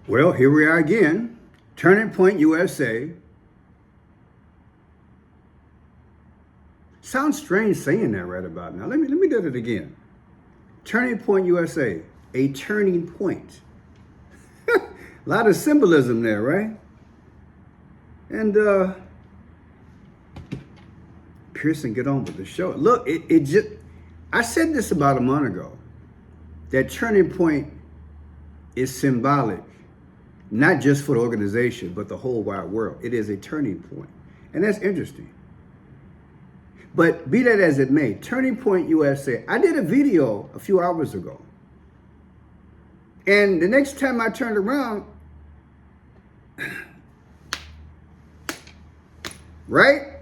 Well, here we are again. Turning Point USA. Sounds strange saying that right about now. Let me do it again. Turning Point USA, a turning point. A lot of symbolism there, right? And Pearson, get on with the show. Look, it just I said this about a month ago. That turning point is symbolic, not just for the organization, but the whole wide world. It is a turning point. And that's interesting. But be that as it may, Turning Point USA, I did a video a few hours ago. And the next time I turned around, right?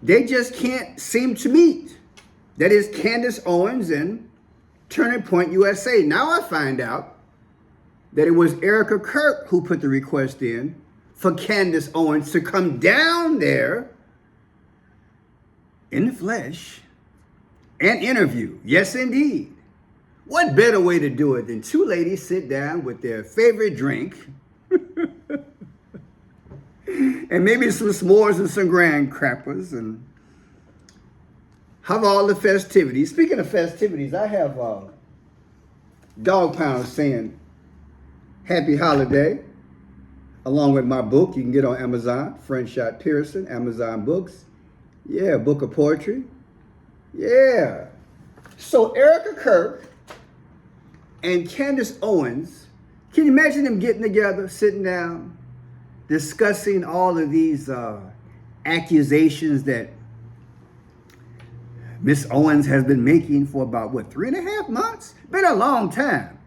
They just can't seem to meet. That is Candace Owens and Turning Point USA. Now I find out that it was Erica Kirk who put the request in for Candace Owens to come down there in the flesh and interview. Yes, indeed. What better way to do it than two ladies sit down with their favorite drink and maybe some s'mores and some graham crackers and have all the festivities. Speaking of festivities, I have dog pound saying happy holiday along with my book. You can get on Amazon, French Shot Pearson, Amazon Books. Yeah, book of poetry. Yeah. So Erica Kirk and Candace Owens, can you imagine them getting together, sitting down, discussing all of these accusations that Miss Owens has been making for about, 3.5 months? Been a long time.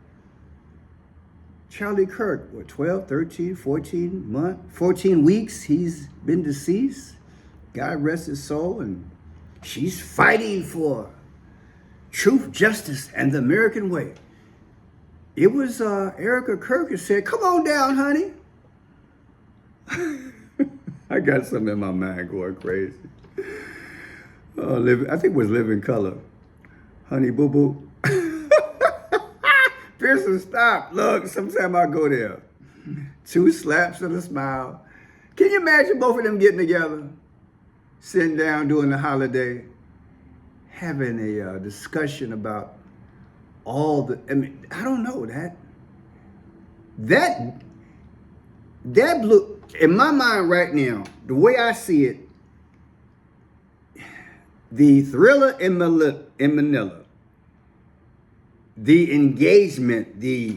Charlie Kirk, 12, 13, 14 weeks he's been deceased. God rest his soul. And she's fighting for truth, justice, and the American way. It was Erica Kirk who said, come on down, honey. I got something in my mind going crazy. I think it was Living Color. Honey Boo Boo. Pearson, stop. Look, sometime I go there. 2 slaps and a smile. Can you imagine both of them getting together, sitting down during the holiday, having a discussion about all the, I don't know, that blew, in my mind right now, the way I see it, the thriller in Manila, the engagement, the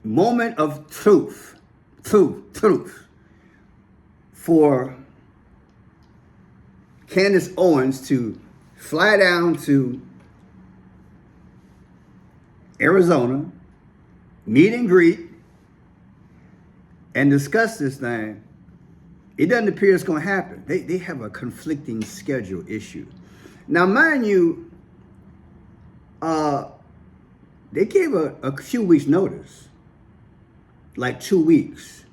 moment of truth for Candace Owens to fly down to Arizona, meet and greet, and discuss this thing. It doesn't appear it's going to happen. They have a conflicting schedule issue. Now, mind you, they gave a few weeks notice, like 2 weeks.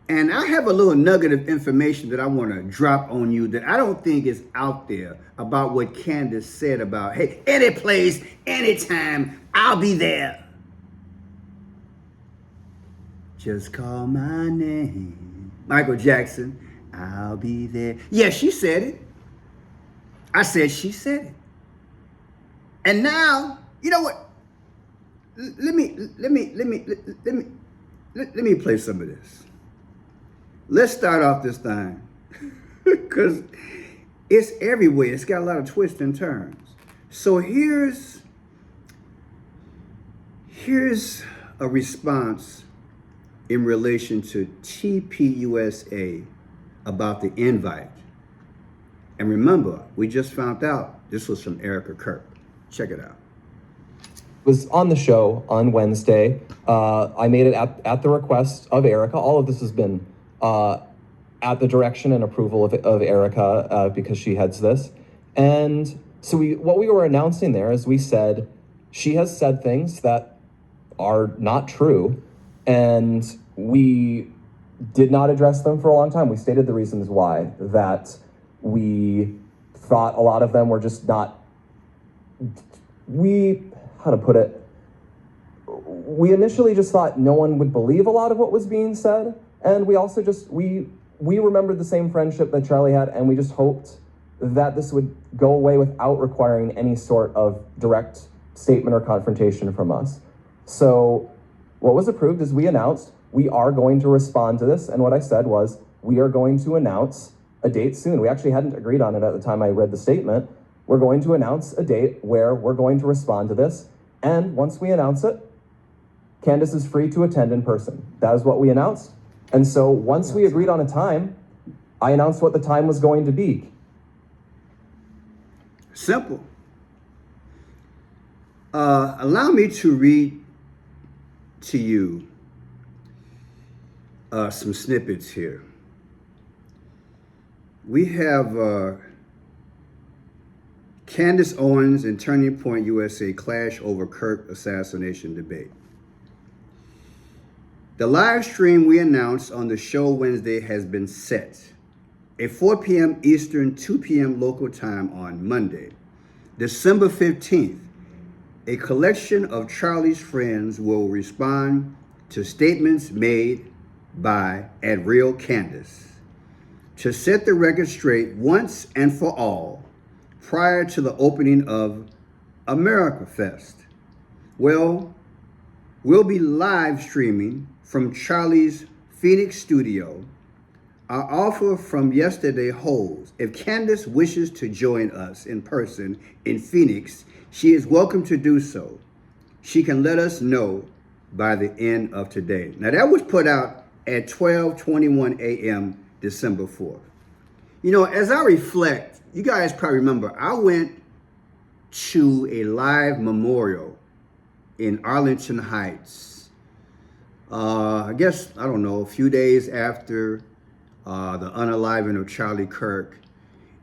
And I have a little nugget of information that I want to drop on you that I don't think is out there about what Candace said about, hey, any place, anytime, I'll be there. Just call my name. Michael Jackson, I'll be there. Yeah, she said it. I said she said it. And now, you know what? Let me play some of this. Let's start off this thing because it's everywhere. It's got a lot of twists and turns. So here's a response in relation to TPUSA about the invite. And remember, we just found out this was from Erica Kirk. Check it out. Was on the show on Wednesday. I made it at the request of Erica. All of this has been at the direction and approval of Erica because she heads this. And so what we were announcing there is we said, she has said things that are not true. And we did not address them for a long time. We stated the reasons why, that we thought a lot of them were just not, how to put it, we initially just thought no one would believe a lot of what was being said, and we also we remembered the same friendship that Charlie had, and we just hoped that this would go away without requiring any sort of direct statement or confrontation from us. So what was approved is we announced we are going to respond to this, and what I said was we are going to announce a date soon. We actually hadn't agreed on it at the time I read the statement. We're going to announce a date where we're going to respond to this, and once we announce it, Candace is free to attend in person. That is what we announced. And so once we agreed on a time, I announced what the time was going to be. Simple. Allow me to read to you some snippets here. We have Candace Owens and Turning Point USA clash over Kirk assassination debate. The live stream we announced on the show Wednesday has been set at 4 p.m. Eastern, 2 p.m. local time on Monday, December 15th. A collection of Charlie's friends will respond to statements made by @Real Candace to set the record straight once and for all prior to the opening of America Fest. Well, we'll be live streaming from Charlie's Phoenix studio. Our offer from yesterday holds. If Candace wishes to join us in person in Phoenix, she is welcome to do so. She can let us know by the end of today. Now that was put out at 12:21 a.m. December 4th. You know, as I reflect, you guys probably remember, I went to a live memorial in Arlington Heights. I guess, I don't know, a few days after the unaliving of Charlie Kirk.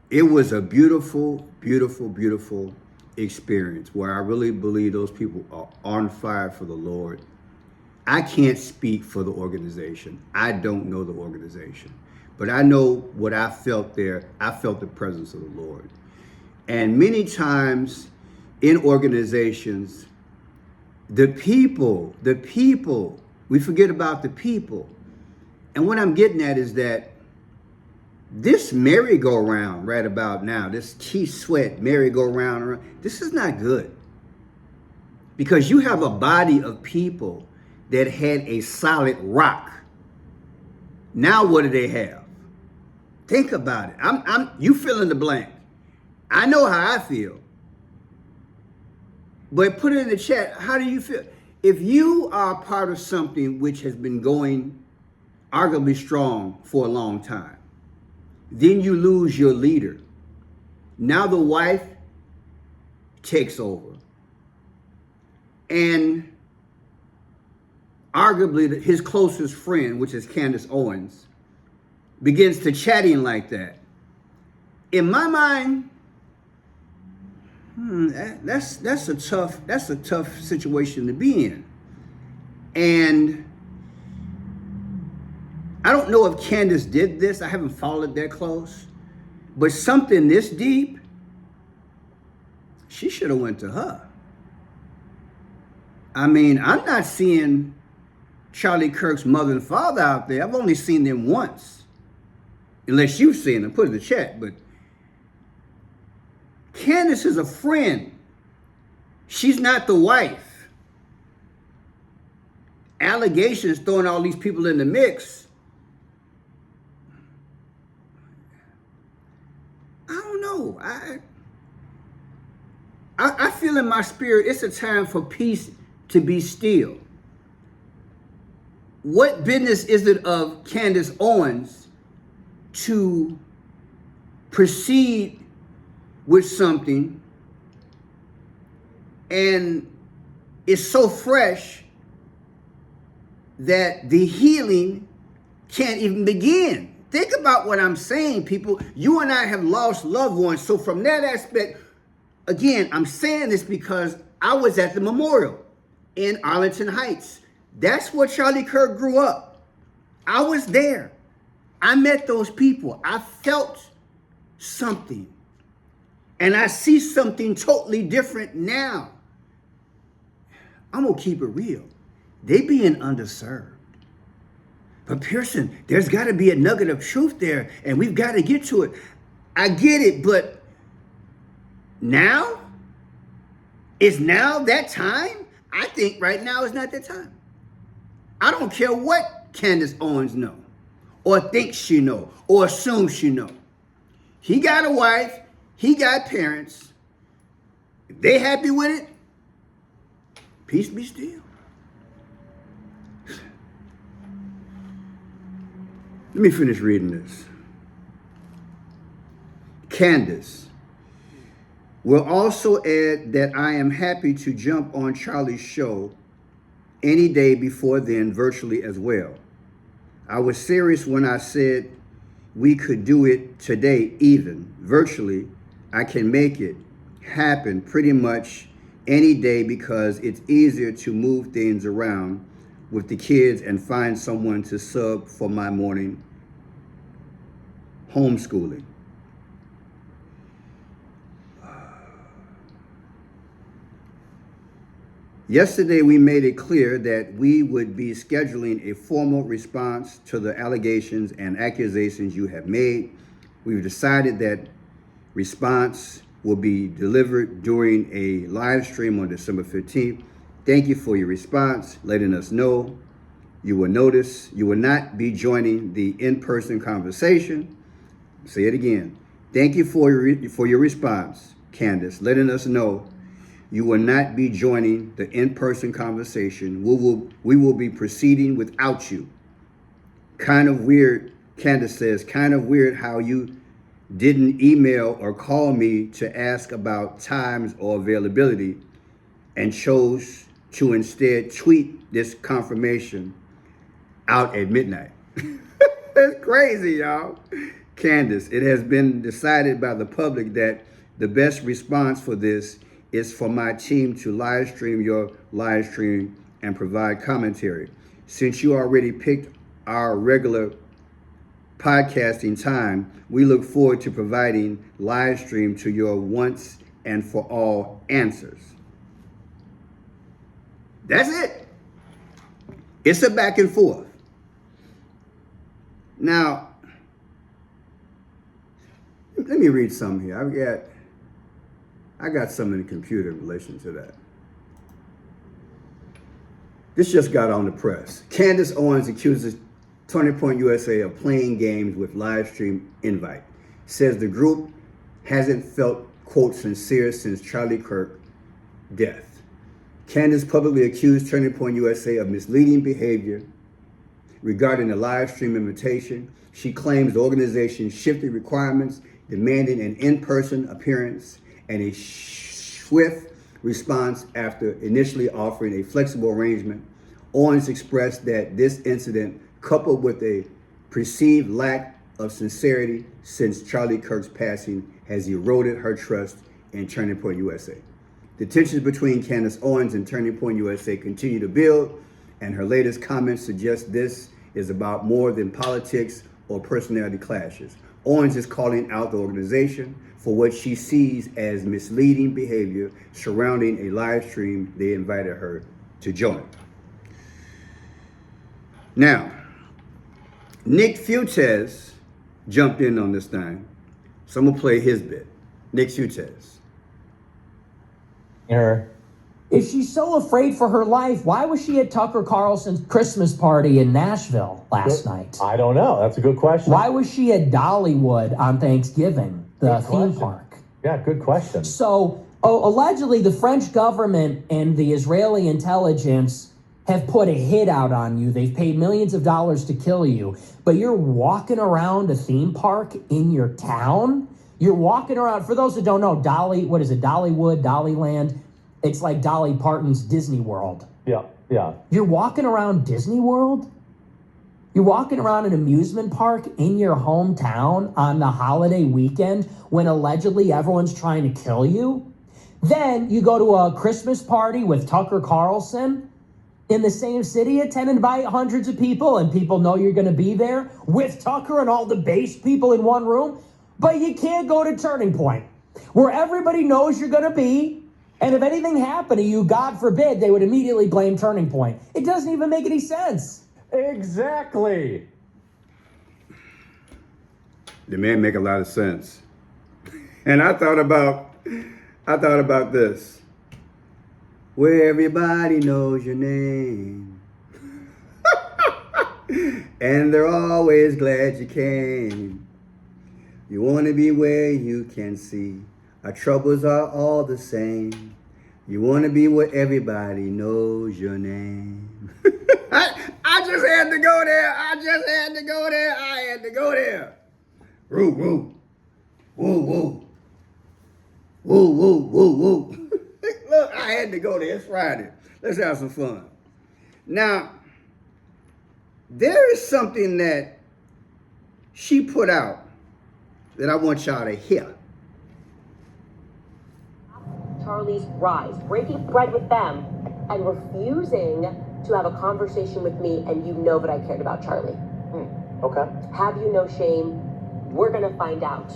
It was a beautiful, beautiful, beautiful experience where I really believe those people are on fire for the Lord. I can't speak for the organization. I don't know the organization. But I know what I felt there. I felt the presence of the Lord. And many times in organizations, the people, we forget about the people. And what I'm getting at is that this merry-go-round right about now, this Keith Sweat merry-go-round, this is not good. Because you have a body of people that had a solid rock. Now what do they have? Think about it. You fill in the blank. I know how I feel. But put it in the chat. How do you feel? If you are part of something which has been going arguably strong for a long time, then you lose your leader. Now the wife takes over. And arguably his closest friend, which is Candace Owens, begins to chatting like that. In my mind, that's a tough situation to be in. And I don't know if Candace did this. I haven't followed that close. But something this deep, she should have went to her. I mean, I'm not seeing Charlie Kirk's mother and father out there. I've only seen them once. Unless you've seen them, put it in the chat. But Candace is a friend. She's not the wife. Allegations throwing all these people in the mix. I don't know. I feel in my spirit it's a time for peace to be still. What business is it of Candace Owens to proceed with something and it's so fresh that the healing can't even begin? Think about what I'm saying, people. You and I have lost loved ones. So from that aspect, again, I'm saying this because I was at the memorial in Arlington Heights. That's where Charlie Kirk grew up. I was there. I met those people. I felt something. And I see something totally different now. I'm going to keep it real. They being underserved. But Pearson, there's got to be a nugget of truth there, and we've got to get to it. I get it, but now? Is now that time? I think right now is not that time. I don't care what Candace Owens know, or thinks she know, or assumes she know. He got a wife, he got parents. If they happy with it, peace be still. Let me finish reading this. Candace will also add that I am happy to jump on Charlie's show any day before then, virtually as well. I was serious when I said we could do it today, even virtually. I can make it happen pretty much any day because it's easier to move things around with the kids and find someone to sub for my morning homeschooling. Yesterday, we made it clear that we would be scheduling a formal response to the allegations and accusations you have made. We've decided that response will be delivered during a live stream on December 15th. Thank you for your response, letting us know. You will notice you will not be joining the in-person conversation. Say it again. Thank you for your response, Candace, letting us know you will not be joining the in-person conversation. We will be proceeding without you. Kind of weird, Candace says, kind of weird how you didn't email or call me to ask about times or availability and chose to instead tweet this confirmation out at midnight. That's crazy, y'all. Candace, it has been decided by the public that the best response for this is for my team to live stream your live stream and provide commentary. Since you already picked our regular podcasting time, we look forward to providing live stream to your once and for all answers. That's it. It's a back and forth. Now, let me read something here. I got some in the computer in relation to that. This just got on the press. Candace Owens accuses Turning Point USA of playing games with live stream invite. Says the group hasn't felt, quote, sincere since Charlie Kirk death. Candace publicly accused Turning Point USA of misleading behavior regarding the live stream invitation. She claims the organization shifted requirements, demanding an in-person appearance and a swift response after initially offering a flexible arrangement. Owens expressed that this incident, coupled with a perceived lack of sincerity since Charlie Kirk's passing, has eroded her trust in Turning Point USA. The tensions between Candace Owens and Turning Point USA continue to build, and her latest comments suggest this is about more than politics or personality clashes. Owens is calling out the organization for what she sees as misleading behavior surrounding a live stream they invited her to join. Now, Nick Fuentes jumped in on this thing, so I'm gonna play his bit. Nick Fuentes. If she's so afraid for her life, why was she at Tucker Carlson's Christmas party in Nashville last night? I don't know. That's a good question. Why was she at Dollywood on Thanksgiving, the theme park? Yeah, good question. So, allegedly, the French government and the Israeli intelligence have put a hit out on you. They've paid millions of dollars to kill you. But you're walking around a theme park in your town? You're walking around, for those that don't know, Dollywood, Dollyland. It's like Dolly Parton's Disney World. Yeah. You're walking around Disney World? You're walking around an amusement park in your hometown on the holiday weekend when allegedly everyone's trying to kill you? Then you go to a Christmas party with Tucker Carlson in the same city, attended by hundreds of people, and people know you're going to be there with Tucker and all the base people in one room. But you can't go to Turning Point, where everybody knows you're going to be, And if anything happened to you, God forbid, they would immediately blame Turning Point. It doesn't even make any sense. Exactly. The man make a lot of sense. And I thought about this. Where everybody knows your name. And they're always glad you came. You want to be where you can see. Our troubles are all the same. You want to be where everybody knows your name. I just had to go there. I had to go there. Woo, woo. Woo, woo. Woo, woo, woo, woo. Look, I had to go there. It's Friday. Let's have some fun. Now, there is something that she put out that I want y'all to hear. Charlie's rise, breaking bread with them, and refusing to have a conversation with me, and you know that I cared about Charlie. Okay. Have you no shame? We're gonna find out.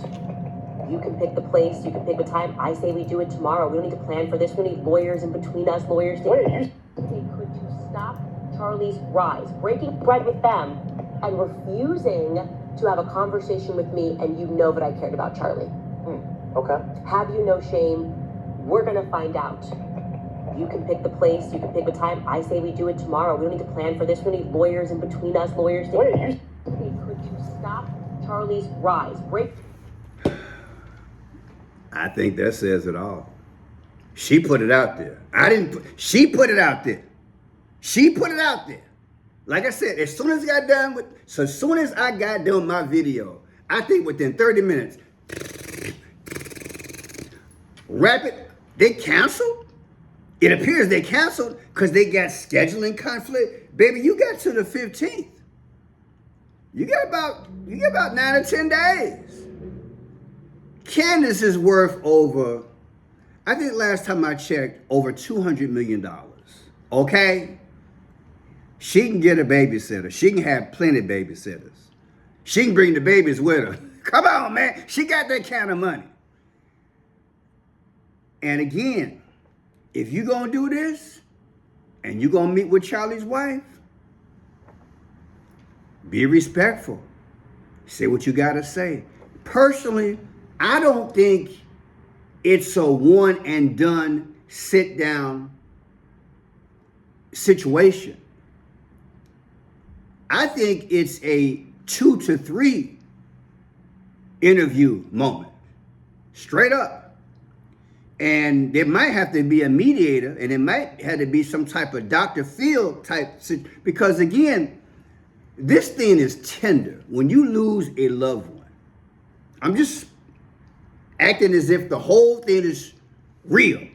You can pick the place, you can pick the time. I say we do it tomorrow. We don't need to plan for this. We don't need lawyers in between us, lawyers. Wait, Could you stop Charlie's rise, breaking bread with them, and refusing to have a conversation with me, and you know that I cared about Charlie? Okay. Have you no shame? We're gonna find out. You can pick the place, you can pick the time. I say we do it tomorrow. We don't need to plan for this. We don't need lawyers in between us, lawyers. Wait, Could you stop Charlie's rise, break? I think that says it all. She put it out there. She put it out there. She put it out there. Like I said, as soon as I got done with my video, I think within 30 minutes, they canceled. It appears they canceled because they got scheduling conflict. Baby, you got to the 15th. You got about 9 or 10 days. Candace is worth over, I think last time I checked, over $200 million. Okay? She can get a babysitter. She can have plenty of babysitters. She can bring the babies with her. Come on, man. She got that kind of money. And again, if you're going to do this and you're going to meet with Charlie's wife, be respectful. Say what you got to say. Personally, I don't think it's a one and done sit down situation. I think it's a 2 to 3 interview moment. Straight up. And there might have to be a mediator, and it might have to be some type of Dr. Phil type, because again, this thing is tender. When you lose a loved one, I'm just acting as if the whole thing is real.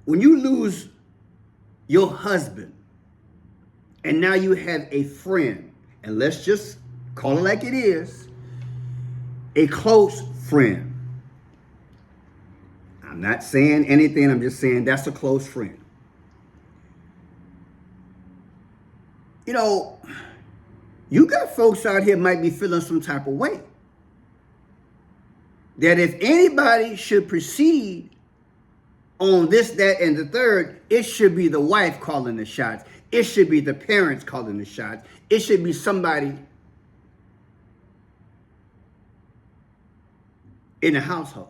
When you lose your husband, and now you have a friend, and let's just call it like it is, a close friend. I'm not saying anything, I'm just saying that's a close friend. You know, you got folks out here might be feeling some type of way. That if anybody should proceed on this, that, and the third, it should be the wife calling the shots. It should be the parents calling the shots. It should be somebody in the household.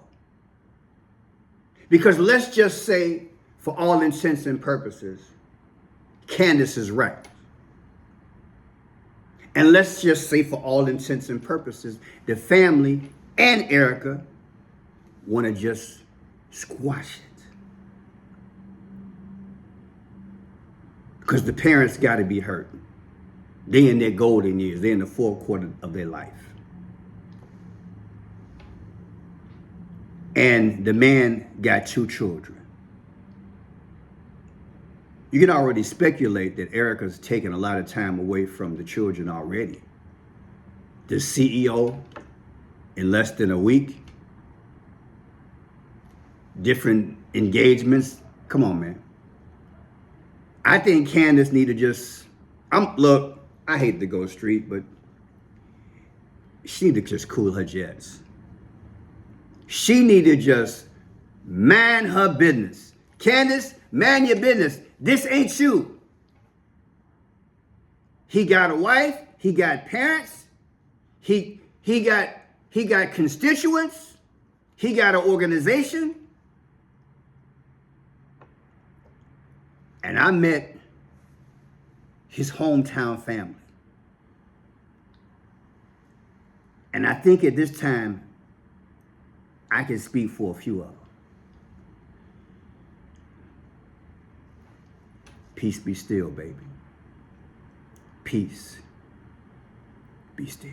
Because let's just say, for all intents and purposes, Candace is right. And let's just say, for all intents and purposes, the family and Erica want to just squash it. Because the parents got to be hurt. They're in their golden years. They're in the fourth quarter of their life. And the man got 2 children. You can already speculate that Erica's taken a lot of time away from the children already. The CEO, in less than a week, different engagements. Come on, man. I think Candace need to just, look, I hate to go street, but she need to just cool her jets. She need to just mind her business. Candace, mind your business. This ain't you. He got a wife. He got parents. He got constituents. He got an organization. And I met his hometown family. And I think at this time, I can speak for a few of them. Peace be still, baby. Peace be still.